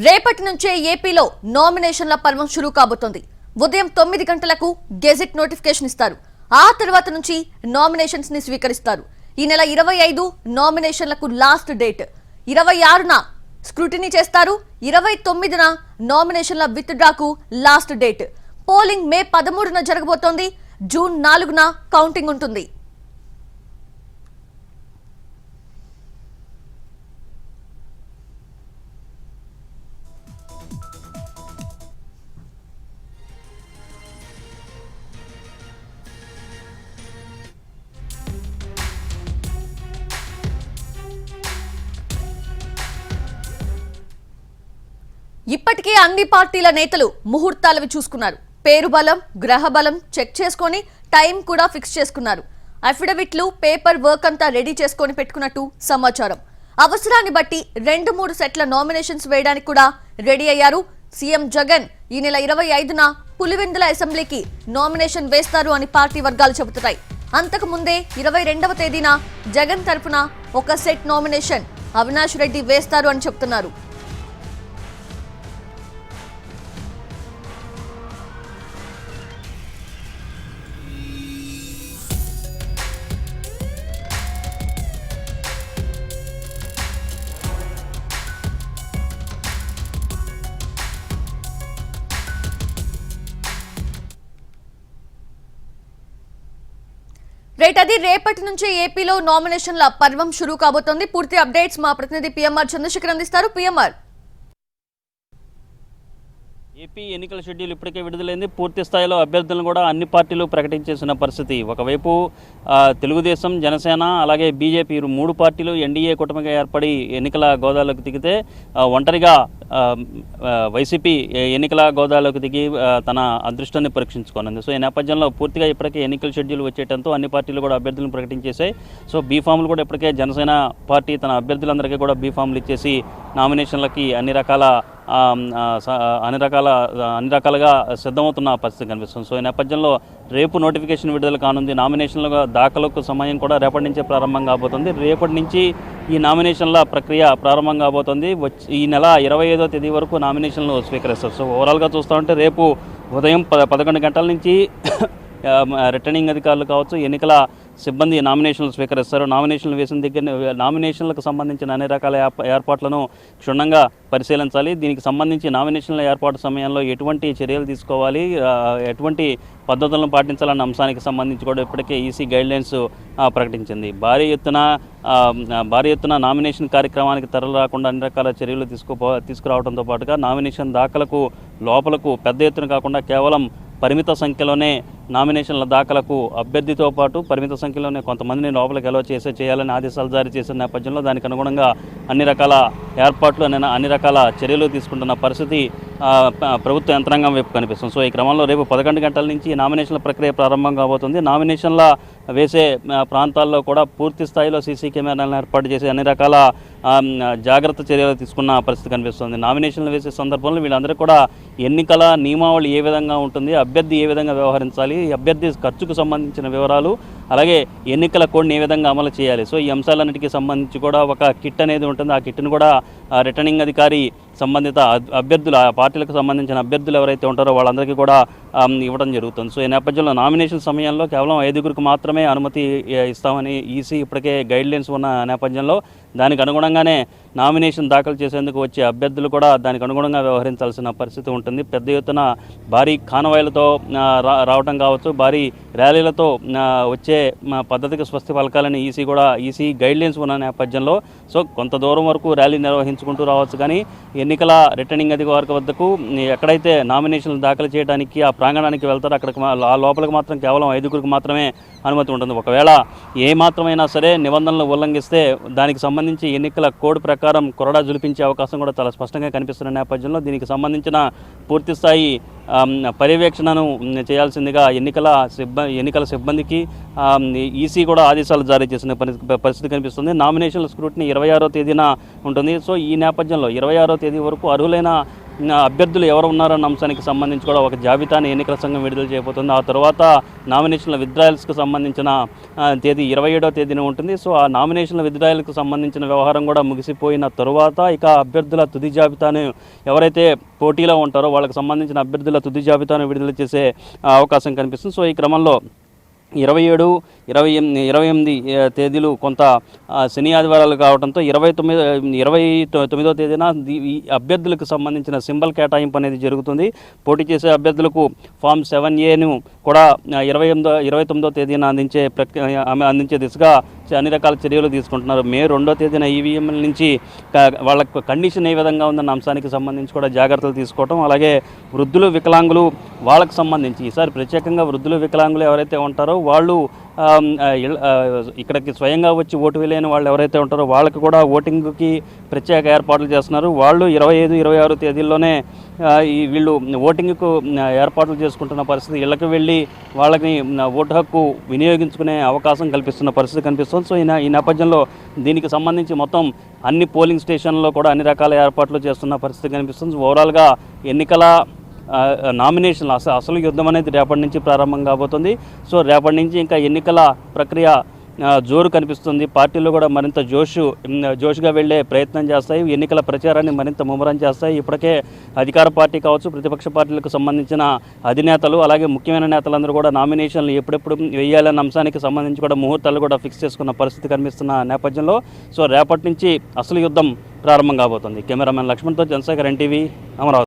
రేపటి నుంచే ఏపీలో నామినేషన్ల పర్వం షురూ కాబోతోంది. ఉదయం 9 గంటలకు గెజెట్ నోటిఫికేషన్ ఇస్తారు. ఆ తర్వాత నుంచి నామినేషన్స్ ని స్వీకరిస్తారు. ఈ నెల 25 నామినేషన్లకు లాస్ట్ డేట్. 26న స్క్రూటినీ చేస్తారు. 29న నామినేషన్ల విత్డ్రాకు లాస్ట్ డేట్. పోలింగ్ మే 13న జరగబోతోంది. జూన్ 4న కౌంటింగ్ ఉంటుంది. ఇప్పటికే అన్ని పార్టీల నేతలు ముహూర్తాలవి చూసుకున్నారు. పేరు బలం, గ్రహ బలం చెక్ చేసుకొని టైం కూడా ఫిక్స్ చేసుకున్నారు. అఫిడవిట్లు, పేపర్ వర్క్ అంతా రెడీ చేసుకొని పెట్టుకున్నట్టు సమాచారం. అవసరాన్ని బట్టి 2-3 సెట్ల నామినేషన్స్ వేయడానికి కూడా రెడీ అయ్యారు. సీఎం జగన్ ఈ నెల 25న పులివెందుల అసెంబ్లీకి నామినేషన్ వేస్తారు అని పార్టీ వర్గాలు చెబుతున్నాయి. అంతకు ముందే 22వ తేదీన జగన్ తరపున ఒక సెట్ నామినేషన్ అవినాష్ రెడ్డి వేస్తారు అని చెబుతున్నారు. అది రేపటి నుంచి ఏపీలో నామినేషన్ల పర్వం షురూ కాబోతోంది. పూర్తి అప్డేట్స్ మా ప్రతినిధి పిఎంఆర్ చంద్రశేఖర్ అందిస్తారు. పిఎంఆర్, ఏపీ ఎన్నికల షెడ్యూల్ ఇప్పటికే విడుదలైంది. పూర్తి స్థాయిలో అభ్యర్థులను కూడా అన్ని పార్టీలు ప్రకటించేసిన పరిస్థితి. ఒకవైపు తెలుగుదేశం, జనసేన అలాగే బీజేపీ 3 పార్టీలు ఎన్డీఏ కూటమిగా ఏర్పడి ఎన్నికల గోదాలోకి దిగితే ఒంటరిగా వైసీపీ ఎన్నికల గోదాలోకి దిగి తన అదృష్టాన్ని పరీక్షించుకోనుంది. సో ఈ నేపథ్యంలో పూర్తిగా ఇప్పటికే ఎన్నికల షెడ్యూల్ వచ్చేటంతో అన్ని పార్టీలు కూడా అభ్యర్థులను ప్రకటించేశాయి. సో బీఫామ్లు కూడా ఇప్పటికే జనసేన పార్టీ తన అభ్యర్థులందరికీ కూడా బీఫామ్లు ఇచ్చేసి నామినేషన్లకి అన్ని రకాలుగా సిద్ధమవుతున్న పరిస్థితి కనిపిస్తుంది. సో ఈ నేపథ్యంలో రేపు నోటిఫికేషన్ విడుదల కానుంది. నామినేషన్ల దాఖలకు సమయం కూడా రేపటి నుంచే ప్రారంభం కాబోతుంది. రేపటి నుంచి ఈ నామినేషన్ల ప్రక్రియ ప్రారంభం కాబోతుంది. ఈ నెల 25వ తేదీ వరకు నామినేషన్లు స్వీకరిస్తారు. సో ఓవరాల్గా చూస్తూ ఉంటే రేపు ఉదయం 11 గంటల నుంచి రిటర్నింగ్ అధికారులు కావచ్చు, ఎన్నికల సిబ్బంది నామినేషన్లు స్వీకరిస్తారు. నామినేషన్లు వేసిన దగ్గర నామినేషన్లకు సంబంధించిన అన్ని రకాల ఏర్పాట్లను క్షుణ్ణంగా పరిశీలించాలి. దీనికి సంబంధించి నామినేషన్ల ఏర్పాటు సమయంలో ఎటువంటి చర్యలు తీసుకోవాలి, ఎటువంటి పద్ధతులను పాటించాలన్న అంశానికి సంబంధించి కూడా ఇప్పటికే ఈసీ గైడ్లైన్స్ ప్రకటించింది. భారీ ఎత్తున నామినేషన్ కార్యక్రమానికి తరలి రాకుండా అన్ని రకాల చర్యలు తీసుకురావడంతో పాటుగా నామినేషన్ దాఖలకు లోపలకు పెద్ద ఎత్తున కాకుండా కేవలం పరిమిత సంఖ్యలోనే నామినేషన్ల దాఖలకు అభ్యర్థితో పాటు పరిమిత సంఖ్యలోనే కొంతమందిని లోపలికి అలౌ చేయాలని ఆదేశాలు జారీ చేసిన నేపథ్యంలో దానికి అనుగుణంగా అన్ని రకాల ఏర్పాట్లు అన్ని రకాల చర్యలు తీసుకుంటున్న పరిస్థితి ప్రభుత్వ యంత్రాంగం వైపు కనిపిస్తుంది. సో ఈ క్రమంలో రేపు 11 గంటల నుంచి నామినేషన్ల ప్రక్రియ ప్రారంభం కాబోతుంది. నామినేషన్ల వేసే ప్రాంతాల్లో కూడా పూర్తి స్థాయిలో సీసీ కెమెరాలను ఏర్పాటు చేసి అన్ని రకాల జాగ్రత్త చర్యలు తీసుకున్న పరిస్థితి కనిపిస్తుంది. నామినేషన్లు వేసే సందర్భంలో వీళ్ళందరూ కూడా ఎన్నికల నియమావళి ఏ విధంగా ఉంటుంది, అభ్యర్థి ఏ విధంగా వ్యవహరించాలి, అభ్యర్థి ఖర్చుకు సంబంధించిన వివరాలు, అలాగే ఎన్నికల కోడ్ని ఏ విధంగా అమలు చేయాలి. సో ఈ అంశాలన్నిటికీ సంబంధించి కూడా ఒక కిట్ అనేది ఉంటుంది. ఆ కిట్ను కూడా రిటర్నింగ్ అధికారి సంబంధిత అభ్యర్థులు, ఆ పార్టీలకు సంబంధించిన అభ్యర్థులు ఎవరైతే ఉంటారో వాళ్ళందరికీ కూడా ఇవ్వడం జరుగుతుంది. సో ఈ నేపథ్యంలో నామినేషన్ సమయంలో కేవలం 5గురికి మాత్రమే అనుమతి ఇస్తామని ఈసీ ఇప్పటికే గైడ్లైన్స్ ఉన్న నేపథ్యంలో దానికి అనుగుణంగానే నామినేషన్ దాఖలు చేసేందుకు వచ్చే అభ్యర్థులు కూడా దానికి అనుగుణంగా వ్యవహరించాల్సిన పరిస్థితి ఉంటుంది. పెద్ద ఎత్తున భారీ కాన్వాయ్లతో రావడం కావచ్చు, భారీ ర్యాలీలతో వచ్చే పద్ధతికి స్వస్తి పలకాలని ఈసీ గైడ్లైన్స్ ఉన్న నేపథ్యంలో సో కొంత దూరం వరకు ర్యాలీ నిర్వహించుకుంటూ రావచ్చు. కానీ ఎన్నికల రిటర్నింగ్ అధికారి వద్దకు ఎక్కడైతే నామినేషన్లు దాఖలు చేయడానికి ఆ ప్రాంగణానికి వెళ్తారో అక్కడికి ఆ లోపలికి మాత్రం కేవలం 5గురికి మాత్రమే అనుమతి ఉంటుంది. ఒకవేళ ఏ మాత్రమైనా సరే నిబంధనలు ఉల్లంఘిస్తే దానికి సంబంధించి ఎన్నికల కోడ్ ప్రకారం కొరడా జులిపించే అవకాశం కూడా చాలా స్పష్టంగా కనిపిస్తున్న నేపథ్యంలో దీనికి సంబంధించిన పూర్తిస్థాయి పర్యవేక్షణను చేయాల్సిందిగా ఎన్నికల సిబ్బందికి ఈసీ కూడా ఆదేశాలు జారీ చేసిన పరిస్థితి కనిపిస్తుంది. నామినేషన్ల స్క్రూటినీ 26వ తేదీన ఉంటుంది. సో ఈ నేపథ్యంలో 26వ తేదీ వరకు అర్హులైన అభ్యర్థులు ఎవరు ఉన్నారన్న అంశానికి సంబంధించి కూడా ఒక జాబితాని ఎన్నికల సంఘం విడుదల చేయబోతుంది. ఆ తర్వాత నామినేషన్ల విత్డ్రాయల్స్కి సంబంధించిన తేదీ 27వ తేదీన ఉంటుంది. సో ఆ నామినేషన్ల విత్డ్రాయల్కి సంబంధించిన వ్యవహారం కూడా ముగిసిపోయిన తరువాత ఇక అభ్యర్థుల తుది జాబితాను ఎవరైతే పోటీలో ఉంటారో వాళ్ళకి సంబంధించిన అభ్యర్థుల తుది జాబితాను విడుదల చేసే అవకాశం కనిపిస్తుంది. సో ఈ క్రమంలో 27, 28 తేదీలు కొంత శని ఆదివారాలు కావడంతో 29వ తేదీన ఈ అభ్యర్థులకు సంబంధించిన సింబల్ కేటాయింపు అనేది జరుగుతుంది. పోటీ చేసే అభ్యర్థులకు ఫామ్ 7A కూడా 29వ తేదీన అందించే దిశగా అన్ని రకాల చర్యలు తీసుకుంటున్నారు. మే 2వ తేదీన ఈవీఎంల నుంచి వాళ్ళకు కండిషన్ ఏ విధంగా ఉందన్న అంశానికి సంబంధించి కూడా జాగ్రత్తలు తీసుకోవటం, అలాగే వృద్ధులు వికలాంగులు వాళ్ళకు సంబంధించి ఈసారి ప్రత్యేకంగా వృద్ధులు వికలాంగులు ఎవరైతే ఉంటారో వాళ్ళు ఇక్కడికి స్వయంగా వచ్చి ఓటు వేయలేని వాళ్ళు ఎవరైతే ఉంటారో వాళ్ళకి కూడా ఓటింగ్కి ప్రత్యేక ఏర్పాట్లు చేస్తున్నారు. వాళ్ళు 25, 26 తేదీల్లోనే వీళ్ళు ఓటింగ్కు ఏర్పాట్లు చేసుకుంటున్న పరిస్థితి, ఇళ్లకు వెళ్ళి వాళ్ళకి ఓటు హక్కు వినియోగించుకునే అవకాశం కల్పిస్తున్న పరిస్థితి కనిపిస్తుంది. సో ఈ నేపథ్యంలో దీనికి సంబంధించి మొత్తం అన్ని పోలింగ్ స్టేషన్లలో కూడా అన్ని రకాల ఏర్పాట్లు చేస్తున్న పరిస్థితి కనిపిస్తుంది. ఓవరాల్గా ఎన్నికల నామినేషన్లు అసలు యుద్ధం అనేది రేపటి నుంచి ప్రారంభం కాబోతుంది. సో రేపటి నుంచి ఇంకా ఎన్నికల ప్రక్రియ జోరు కనిపిస్తుంది. పార్టీలు కూడా మరింత జోష్గా వెళ్లే ప్రయత్నం చేస్తాయి. ఎన్నికల ప్రచారాన్ని మరింత ముమ్మరం చేస్తాయి. ఇప్పటికే అధికార పార్టీ కావచ్చు, ప్రతిపక్ష పార్టీలకు సంబంధించిన అధినేతలు అలాగే ముఖ్యమైన నేతలందరూ కూడా నామినేషన్లు ఎప్పుడెప్పుడు వేయాలన్న అంశానికి సంబంధించి కూడా ముహూర్తాలు కూడా ఫిక్స్ చేసుకున్న పరిస్థితి కనిపిస్తున్న నేపథ్యంలో సో రేపటి నుంచి అసలు యుద్ధం ప్రారంభం కాబోతుంది. కెమెరామెన్ లక్ష్మణ్తో జనశేఖర్, NTV, అమరావతి.